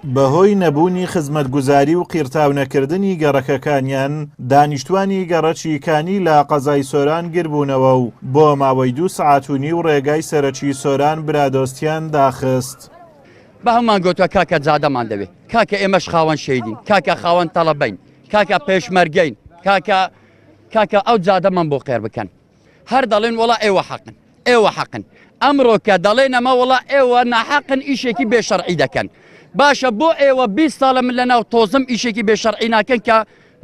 بەهۆی نەبوونی خزمەتگوزاری و قیرتاونەکردنی گەڕەکەکانیان دانیشتوانی گەڕەچیکانی لە قەزای سۆران گربوونەوە و بۆ ماوەی 2 سەعات و نیو ڕێگای سەرەکی سۆران برادۆستیان داخست. بە هەمان گوتووە کاکە جادەمان دەوێت، کاکە ئێمەش خاوەن شەیدین، کاکە خاوەن تەڵەبەین، کاکە پێشمەرگەین، کاکە ئەو جادەمان بۆ قێر بکەن. هەر دەڵێن وڵا ئێوە حەقن، ئێوە حەقن. ئەمڕۆ کە دەڵێن ئەمە وڵا ئێوە ناحەقن ئیشێکی بێشەرعی دەکەن. باشە بۆ ئێوە 20 ساڵە من لەناو تۆزم ئیشێکی بێشەرعی ناکەن کە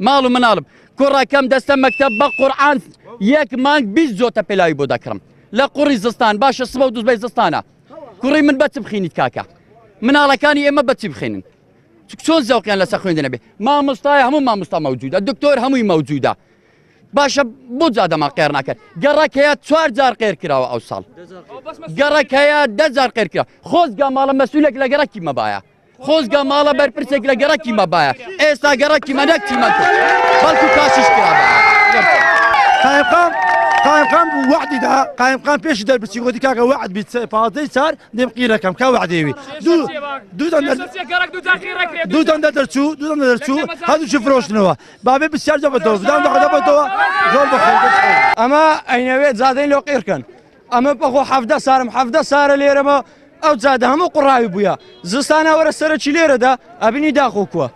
ماڵ و مناڵم. کوڕەکەم دەستە مەکتەب بە قورعان 1 مانگ 20 زۆتە پێلاوی بۆ دەکڕم لە قوڕی زستان. باشە سبە و دووزبەی زستانە کوڕی من بەچ بخینیت کاکە، مناڵەکانی ئێمە بەچی بخێنن، چۆن زەوقیان لەسەر خوێندنە بێ. مامۆستای هەموو مامۆستا مەوجودە، دکتۆر هەمووی مەوجودە. باشە بۆ جادەمان قێر ناکرد. گەڕەک هەیە 4 جار قێر کراوە ئەو ساڵ، گەڕەک هەیە 10 جار قێر کراوە. خۆزگا ماڵە مەسئولێک لە گەڕەکی مەبایە، خۆزگا ماڵە بەرپرسێک لە گەڕەکی مەبایە. ئێستا گەڕەکی مەنەکتی مەکە بەڵکو کاشیش کرابە. قايمقام وعدي ده قايمقام بيش در بس يقولي كاكا وعد بيت فاضي صار نم قيرة كم كا وعديوي دو درتشو هذا شوف روش نوا بابي بسيار جابتو بدان جابتو زول بخير اما اينويت زادين لو قير كان اما بخو حفده صار ليرما او زاد هم قراوي بويا زستانه ورا سرچ ليره ده ابني داخو كو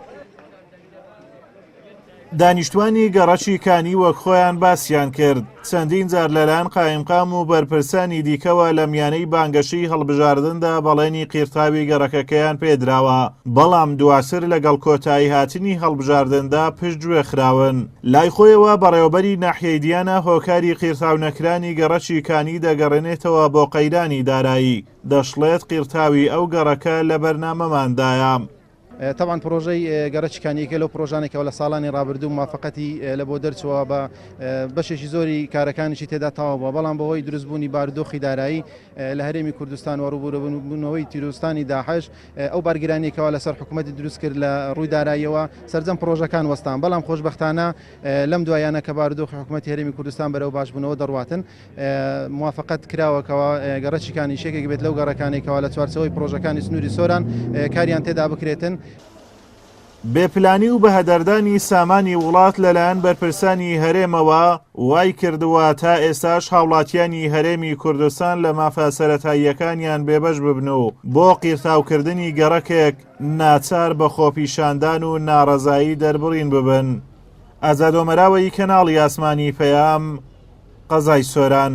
دانیشتوانی گەڕەچیکانی وەک خۆیان باسییان کرد چەندین جار لەلایەن قایمقام و بەرپرسانی دیکەوە لە میانەی بانگەشی هەڵبژاردندا بەڵێنی قیرتاوی گەڕەکەکەیان پێدراوە، بەڵام دواسر لەگەڵ کۆتایی هاتنی هەڵبژاردندا پشت گوێخراون. لای خۆیەوە بەڕێوەبەری ناحیەی دیانە هۆکاری قیرتاونەکرانی گەڕەچیکانی دەگەڕێنێتەوە بۆ قەیرانی دارایی، دەشڵێت قیرتاوی ئەو گەڕەکە لە بەرنامەماندایە. طبعا پروژه گەڕەچیکانی لەو پرۆژانێکەوە لە ساڵانی ڕابردوو موافقەتی لە بۆ دەرچەوە بە بەشێکی زۆری کارەکانیشی تێدا تەواو بووە، بەڵام بەهۆی دروستبوونی بارودۆخی دارایی لە هەرێمی کوردستان و ڕووبوونەوەی تیرۆستانی داعش ئەو بارگرانیەکەوە لەسەر حکوومەتی دروست کرد لە ڕووی داراییەوە سەرجەم پرۆژەکان وەستان، بەڵام خۆشبەختانە لەم دوایانە کە بارودۆخی حکوومەتی هەرێمی کوردستان بەرەو باشبوونەوە دەڕواتن موافقەت کراوەکەوە گەڕەچیکانی شێکێک بێت لەو گەڕەکانێکەوە لە چوارچەوەی پرۆژەکانی سنووری سۆران کاریان تێدا بکرێتن. بێپلانی و بەهەدەردانی سامانی وڵات لەلایەن بەرپرسانی هەرێمەوە وای کردووە تا ئێستاش هاوڵاتیانی هەرێمی کوردستان لە مافە سەرەتاییەکانیان بێبەش ببن و بۆ قیرتاوکردنی گەڕەکێک ناچار بە خۆپیشاندان و ناڕەزایی دەربڕین ببن. ئازاد ئۆمەراوەی کەناڵی ئاسمانی پەیام، قەزای سۆران.